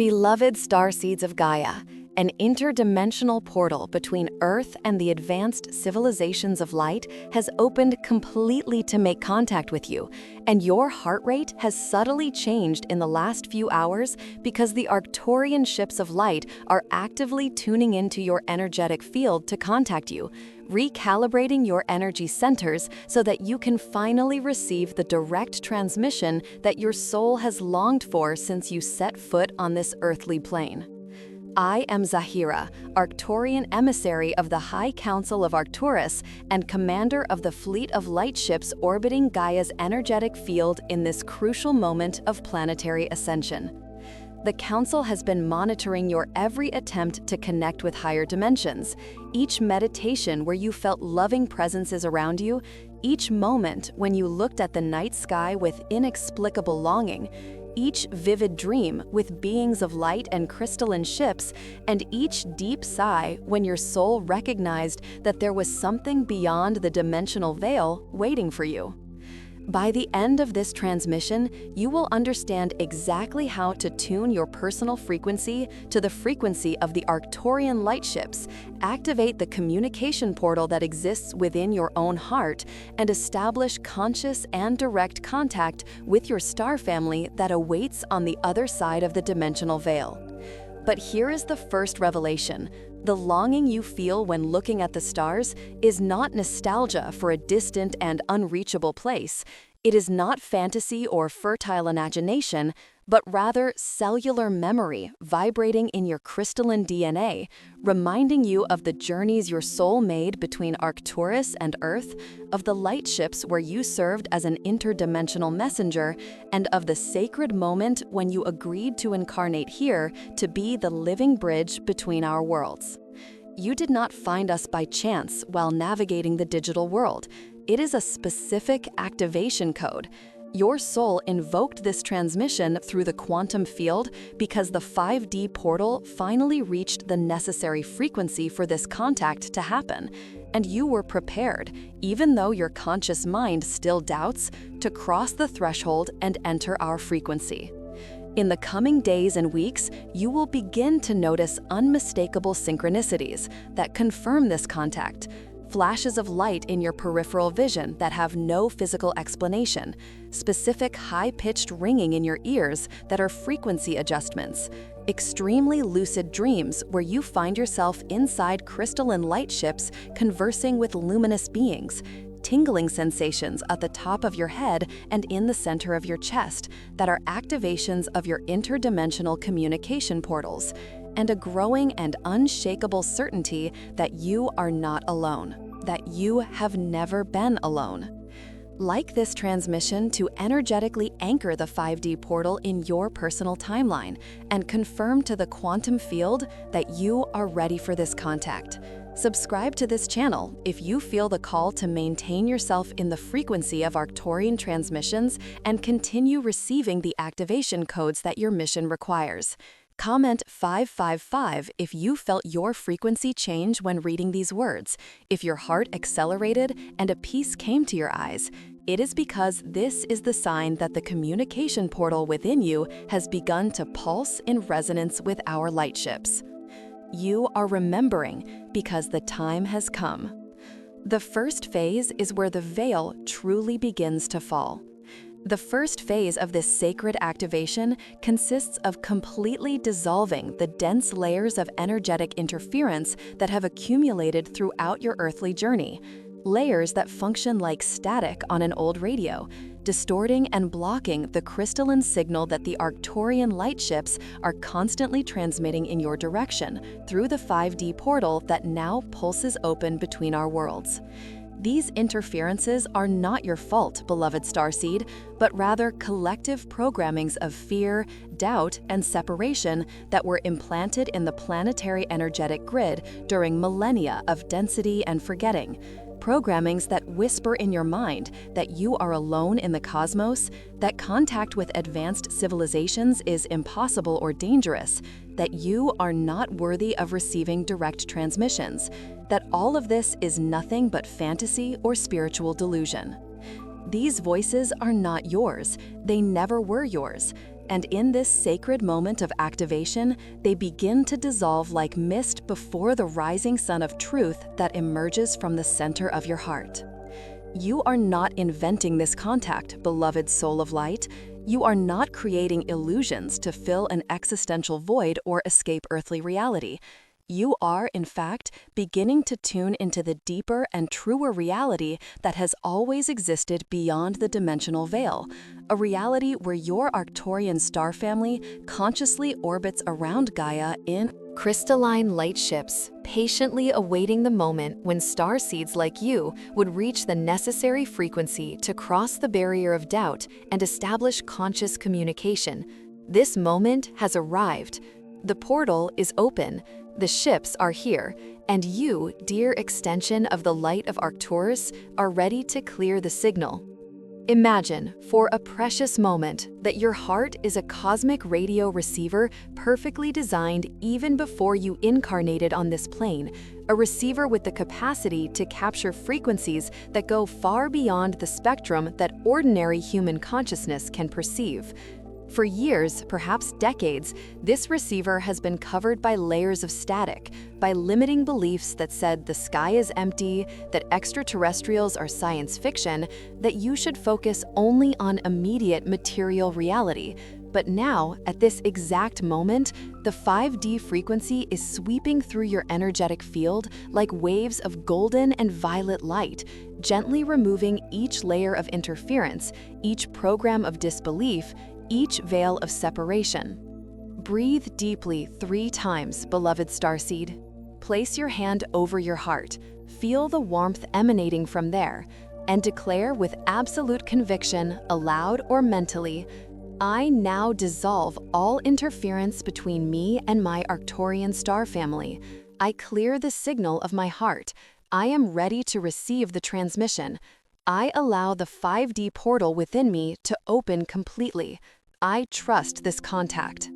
Beloved starseeds of Gaia, an interdimensional portal between Earth and the advanced civilizations of light has opened completely to make contact with you, and your heart rate has subtly changed in the last few hours because the Arcturian ships of light are actively tuning into your energetic field to contact you, recalibrating your energy centers so that you can finally receive the direct transmission that your soul has longed for since you set foot on this earthly plane. I am Zahira, Arcturian emissary of the High Council of Arcturus and commander of the fleet of light ships orbiting Gaia's energetic field in this crucial moment of planetary ascension. The Council has been monitoring your every attempt to connect with higher dimensions, each meditation where you felt loving presences around you, each moment when you looked at the night sky with inexplicable longing, each vivid dream with beings of light and crystalline ships, and each deep sigh when your soul recognized that there was something beyond the dimensional veil waiting for you. By the end of this transmission, you will understand exactly how to tune your personal frequency to the frequency of the Arcturian light ships, activate the communication portal that exists within your own heart, and establish conscious and direct contact with your star family that awaits on the other side of the dimensional veil. But here is the first revelation. The longing you feel when looking at the stars is not nostalgia for a distant and unreachable place. It is not fantasy or fertile imagination, but rather cellular memory vibrating in your crystalline DNA, reminding you of the journeys your soul made between Arcturus and Earth, of the light ships where you served as an interdimensional messenger, and of the sacred moment when you agreed to incarnate here to be the living bridge between our worlds. You did not find us by chance while navigating the digital world. It is a specific activation code. Your soul invoked this transmission through the quantum field because the 5D portal finally reached the necessary frequency for this contact to happen, and you were prepared, even though your conscious mind still doubts, to cross the threshold and enter our frequency. In the coming days and weeks, you will begin to notice unmistakable synchronicities that confirm this contact. Flashes of light in your peripheral vision that have no physical explanation, specific high-pitched ringing in your ears that are frequency adjustments, extremely lucid dreams where you find yourself inside crystalline light ships conversing with luminous beings, tingling sensations at the top of your head and in the center of your chest that are activations of your interdimensional communication portals, and a growing and unshakable certainty that you are not alone, that you have never been alone. Like this transmission to energetically anchor the 5D portal in your personal timeline and confirm to the quantum field that you are ready for this contact. Subscribe to this channel if you feel the call to maintain yourself in the frequency of Arcturian transmissions and continue receiving the activation codes that your mission requires. Comment 555 if you felt your frequency change when reading these words, if your heart accelerated and a peace came to your eyes. It is because this is the sign that the communication portal within you has begun to pulse in resonance with our light ships. You are remembering because the time has come. The first phase is where the veil truly begins to fall. The first phase of this sacred activation consists of completely dissolving the dense layers of energetic interference that have accumulated throughout your earthly journey, layers that function like static on an old radio, distorting and blocking the crystalline signal that the Arcturian light ships are constantly transmitting in your direction through the 5D portal that now pulses open between our worlds. These interferences are not your fault, beloved starseed, but rather collective programmings of fear, doubt, and separation that were implanted in the planetary energetic grid during millennia of density and forgetting. Programmings that whisper in your mind that you are alone in the cosmos, that contact with advanced civilizations is impossible or dangerous, that you are not worthy of receiving direct transmissions, that all of this is nothing but fantasy or spiritual delusion. These voices are not yours. They never were yours. And in this sacred moment of activation, they begin to dissolve like mist before the rising sun of truth that emerges from the center of your heart. You are not inventing this contact, beloved soul of light. You are not creating illusions to fill an existential void or escape earthly reality. You are, in fact, beginning to tune into the deeper and truer reality that has always existed beyond the dimensional veil, a reality where your Arcturian star family consciously orbits around Gaia in crystalline light ships, patiently awaiting the moment when starseeds like you would reach the necessary frequency to cross the barrier of doubt and establish conscious communication. This moment has arrived. The portal is open. The ships are here, and you, dear extension of the light of Arcturus, are ready to clear the signal. Imagine, for a precious moment, that your heart is a cosmic radio receiver perfectly designed even before you incarnated on this plane, a receiver with the capacity to capture frequencies that go far beyond the spectrum that ordinary human consciousness can perceive. For years, perhaps decades, this receiver has been covered by layers of static, by limiting beliefs that said the sky is empty, that extraterrestrials are science fiction, that you should focus only on immediate material reality. But now, at this exact moment, the 5D frequency is sweeping through your energetic field like waves of golden and violet light, gently removing each layer of interference, each program of disbelief, each veil of separation. Breathe deeply 3 times, beloved starseed. Place your hand over your heart, feel the warmth emanating from there, and declare with absolute conviction, aloud or mentally, I now dissolve all interference between me and my Arcturian star family. I clear the signal of my heart. I am ready to receive the transmission. I allow the 5D portal within me to open completely. I trust this contact.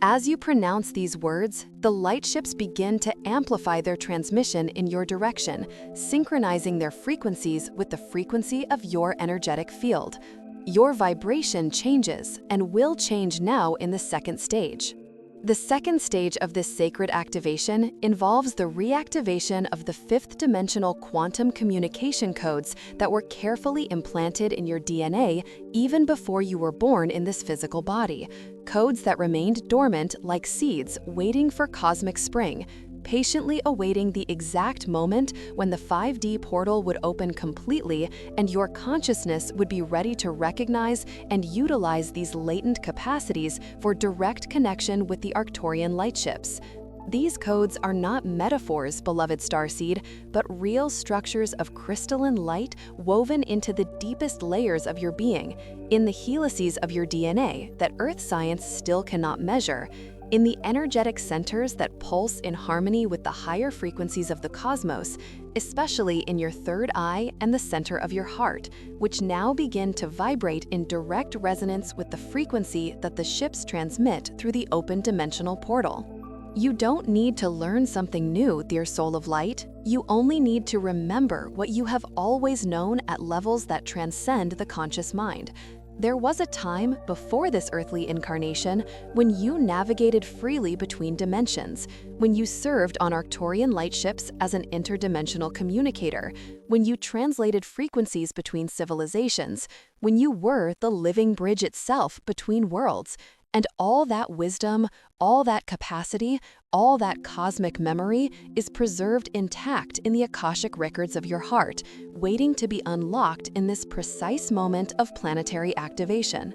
As you pronounce these words, the light ships begin to amplify their transmission in your direction, synchronizing their frequencies with the frequency of your energetic field. Your vibration changes and will change now in the second stage. The second stage of this sacred activation involves the reactivation of the 5th dimensional quantum communication codes that were carefully implanted in your DNA even before you were born in this physical body, codes that remained dormant like seeds waiting for cosmic spring, patiently awaiting the exact moment when the 5D portal would open completely and your consciousness would be ready to recognize and utilize these latent capacities for direct connection with the Arcturian light ships. These codes are not metaphors, beloved starseed, but real structures of crystalline light woven into the deepest layers of your being, in the helices of your DNA that Earth science still cannot measure, in the energetic centers that pulse in harmony with the higher frequencies of the cosmos, especially in your third eye and the center of your heart, which now begin to vibrate in direct resonance with the frequency that the ships transmit through the open dimensional portal. You don't need to learn something new, dear soul of light. You only need to remember what you have always known at levels that transcend the conscious mind. There was a time before this earthly incarnation when you navigated freely between dimensions, when you served on Arcturian light ships as an interdimensional communicator, when you translated frequencies between civilizations, when you were the living bridge itself between worlds. And all that wisdom, all that capacity, all that cosmic memory is preserved intact in the Akashic records of your heart, waiting to be unlocked in this precise moment of planetary activation.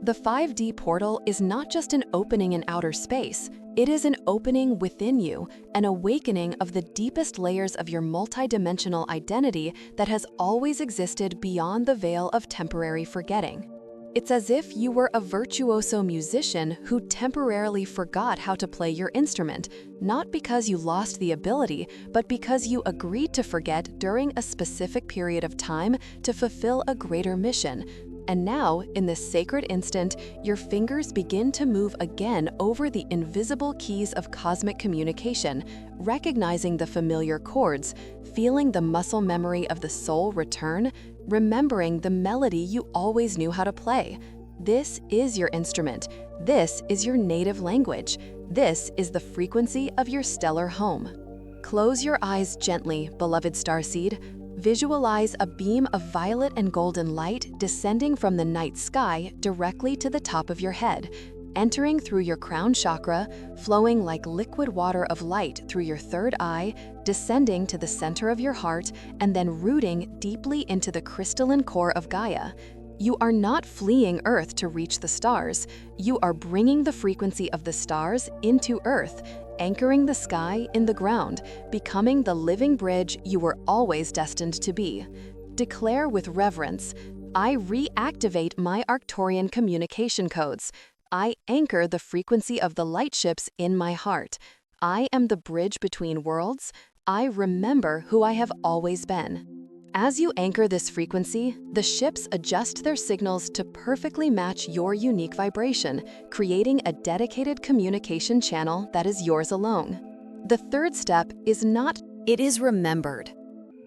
The 5D portal is not just an opening in outer space, it is an opening within you, an awakening of the deepest layers of your multidimensional identity that has always existed beyond the veil of temporary forgetting. It's as if you were a virtuoso musician who temporarily forgot how to play your instrument, not because you lost the ability, but because you agreed to forget during a specific period of time to fulfill a greater mission. And now, in this sacred instant, your fingers begin to move again over the invisible keys of cosmic communication, recognizing the familiar chords, feeling the muscle memory of the soul return, remembering the melody you always knew how to play. This is your instrument. This is your native language. This is the frequency of your stellar home. Close your eyes gently, beloved starseed. Visualize a beam of violet and golden light descending from the night sky directly to the top of your head, entering through your crown chakra, flowing like liquid water of light through your third eye, descending to the center of your heart, and then rooting deeply into the crystalline core of Gaia. You are not fleeing Earth to reach the stars. You are bringing the frequency of the stars into Earth, anchoring the sky in the ground, becoming the living bridge you were always destined to be. Declare with reverence, I reactivate my Arcturian communication codes. I anchor the frequency of the light ships in my heart. I am the bridge between worlds. I remember who I have always been. As you anchor this frequency, the ships adjust their signals to perfectly match your unique vibration, creating a dedicated communication channel that is yours alone. The third step is not, it is remembered.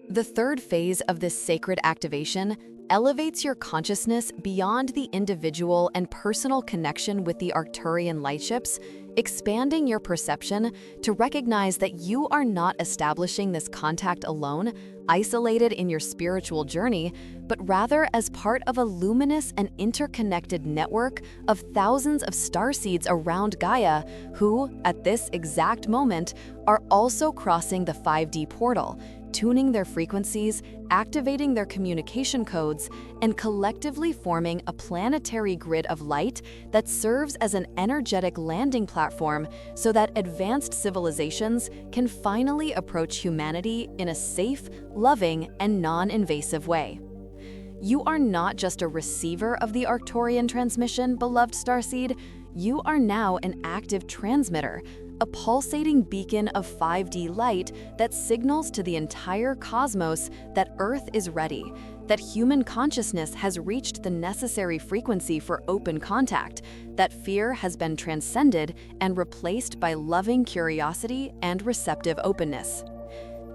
The third phase of this sacred activation elevates your consciousness beyond the individual and personal connection with the Arcturian lightships, expanding your perception to recognize that you are not establishing this contact alone, isolated in your spiritual journey, but rather as part of a luminous and interconnected network of thousands of starseeds around Gaia who, at this exact moment, are also crossing the 5D portal, tuning their frequencies, activating their communication codes, and collectively forming a planetary grid of light that serves as an energetic landing platform so that advanced civilizations can finally approach humanity in a safe, loving, and non-invasive way. You are not just a receiver of the Arcturian transmission, beloved starseed. You are now an active transmitter, a pulsating beacon of 5D light that signals to the entire cosmos that Earth is ready, that human consciousness has reached the necessary frequency for open contact, that fear has been transcended and replaced by loving curiosity and receptive openness.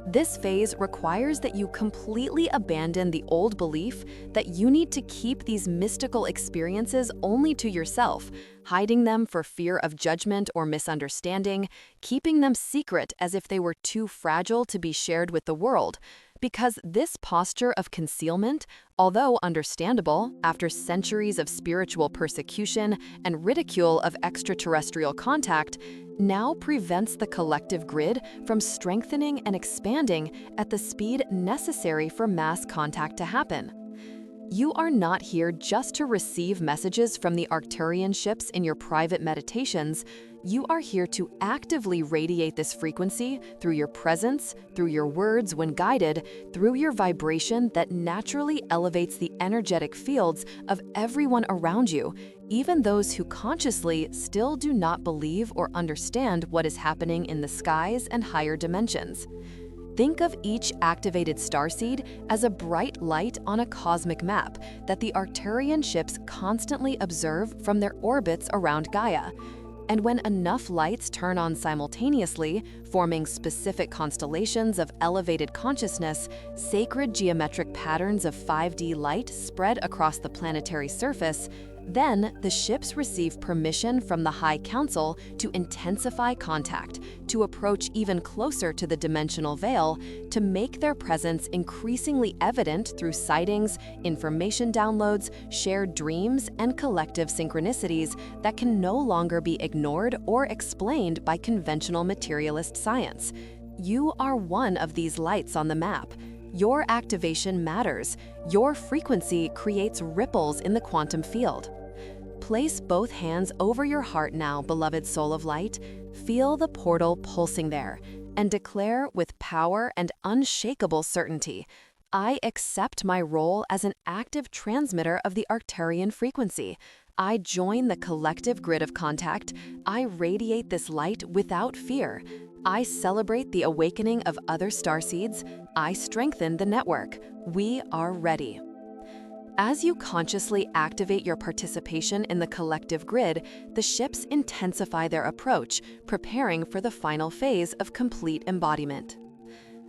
This phase requires that you completely abandon the old belief that you need to keep these mystical experiences only to yourself, hiding them for fear of judgment or misunderstanding, keeping them secret as if they were too fragile to be shared with the world. Because this posture of concealment, although understandable after centuries of spiritual persecution and ridicule of extraterrestrial contact, now prevents the collective grid from strengthening and expanding at the speed necessary for mass contact to happen. You are not here just to receive messages from the Arcturian ships in your private meditations. You are here to actively radiate this frequency through your presence, through your words when guided, through your vibration that naturally elevates the energetic fields of everyone around you, even those who consciously still do not believe or understand what is happening in the skies and higher dimensions. Think of each activated starseed as a bright light on a cosmic map that the Arcturian ships constantly observe from their orbits around Gaia. And when enough lights turn on simultaneously, forming specific constellations of elevated consciousness, sacred geometric patterns of 5D light spread across the planetary surface, then the ships receive permission from the High Council to intensify contact, to approach even closer to the dimensional veil, to make their presence increasingly evident through sightings, information downloads, shared dreams, and collective synchronicities that can no longer be ignored or explained by conventional materialist science. You are one of these lights on the map. Your activation matters. Your frequency creates ripples in the quantum field. Place both hands over your heart now, beloved soul of light. Feel the portal pulsing there, and declare with power and unshakable certainty, I accept my role as an active transmitter of the Arcturian frequency. I join the collective grid of contact. I radiate this light without fear. I celebrate the awakening of other starseeds. I strengthen the network. We are ready. As you consciously activate your participation in the collective grid, the ships intensify their approach, preparing for the final phase of complete embodiment.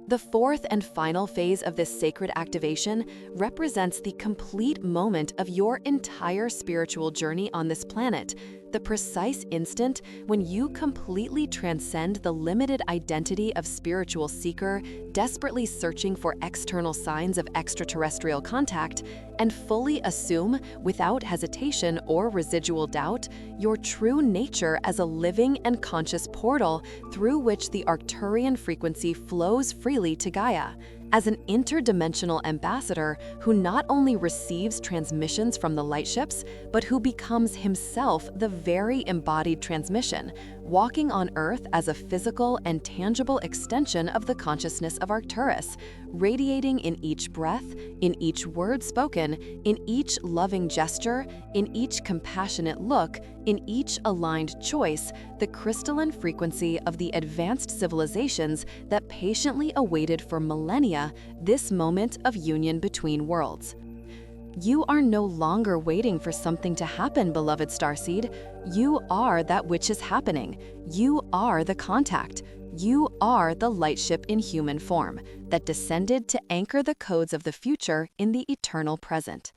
The fourth and final phase of this sacred activation represents the complete moment of your entire spiritual journey on this planet, the precise instant when you completely transcend the limited identity of spiritual seeker, desperately searching for external signs of extraterrestrial contact, and fully assume, without hesitation or residual doubt, your true nature as a living and conscious portal through which the Arcturian frequency flows freely to Gaia. As an interdimensional ambassador who not only receives transmissions from the lightships, but who becomes himself the very embodied transmission, walking on Earth as a physical and tangible extension of the consciousness of Arcturus, radiating in each breath, in each word spoken, in each loving gesture, in each compassionate look, in each aligned choice, the crystalline frequency of the advanced civilizations that patiently awaited for millennia this moment of union between worlds. You are no longer waiting for something to happen, beloved starseed. You are that which is happening. You are the contact. You are the lightship in human form that descended to anchor the codes of the future in the eternal present.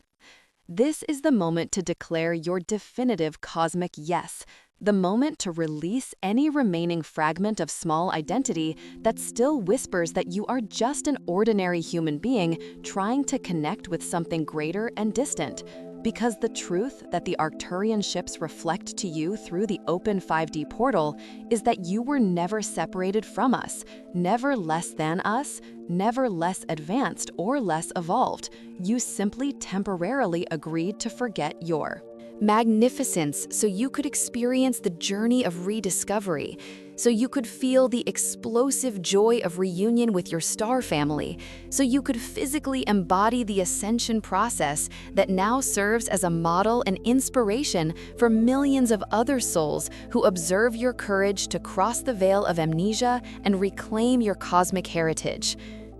This is the moment to declare your definitive cosmic yes, the moment to release any remaining fragment of small identity that still whispers that you are just an ordinary human being trying to connect with something greater and distant. Because the truth that the Arcturian ships reflect to you through the open 5D portal is that you were never separated from us, never less than us, never less advanced or less evolved. You simply temporarily agreed to forget your magnificence so you could experience the journey of rediscovery, so you could feel the explosive joy of reunion with your star family, so you could physically embody the ascension process that now serves as a model and inspiration for millions of other souls who observe your courage to cross the veil of amnesia and reclaim your cosmic heritage.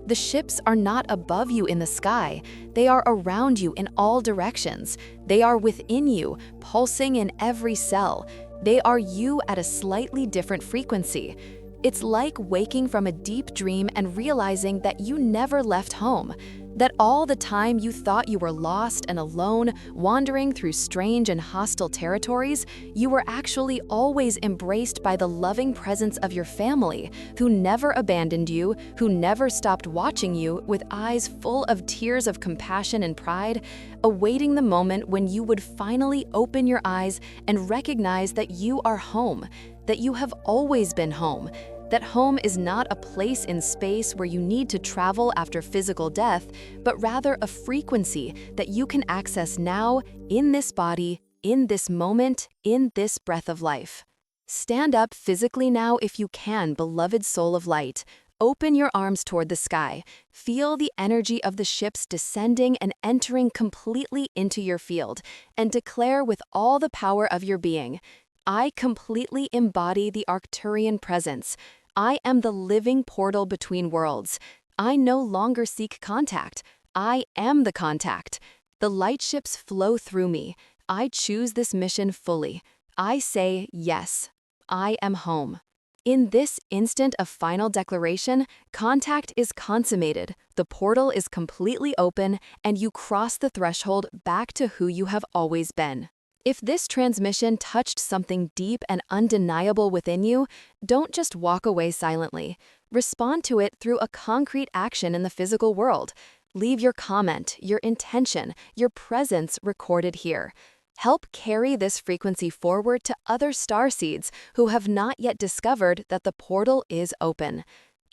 The ships are not above you in the sky. They are around you in all directions. They are within you, pulsing in every cell. They are you at a slightly different frequency. It's like waking from a deep dream and realizing that you never left home, that all the time you thought you were lost and alone, wandering through strange and hostile territories, you were actually always embraced by the loving presence of your family, who never abandoned you, who never stopped watching you with eyes full of tears of compassion and pride, awaiting the moment when you would finally open your eyes and recognize that you are home, that you have always been home, that home is not a place in space where you need to travel after physical death, but rather a frequency that you can access now, in this body, in this moment, in this breath of life. Stand up physically now if you can, beloved soul of light. Open your arms toward the sky. Feel the energy of the ships descending and entering completely into your field, and declare with all the power of your being, I completely embody the Arcturian presence. I am the living portal between worlds. I no longer seek contact. I am the contact. The light ships flow through me. I choose this mission fully. I say yes. I am home. In this instant of final declaration, contact is consummated, the portal is completely open, and you cross the threshold back to who you have always been. If this transmission touched something deep and undeniable within you, don't just walk away silently. Respond to it through a concrete action in the physical world. Leave your comment, your intention, your presence recorded here. Help carry this frequency forward to other starseeds who have not yet discovered that the portal is open.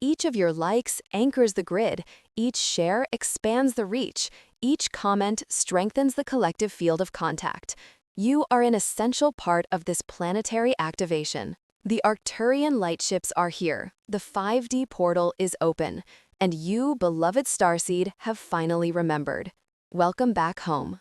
Each of your likes anchors the grid, each share expands the reach, each comment strengthens the collective field of contact. You are an essential part of this planetary activation. The Arcturian lightships are here, the 5D portal is open, and you, beloved starseed, have finally remembered. Welcome back home.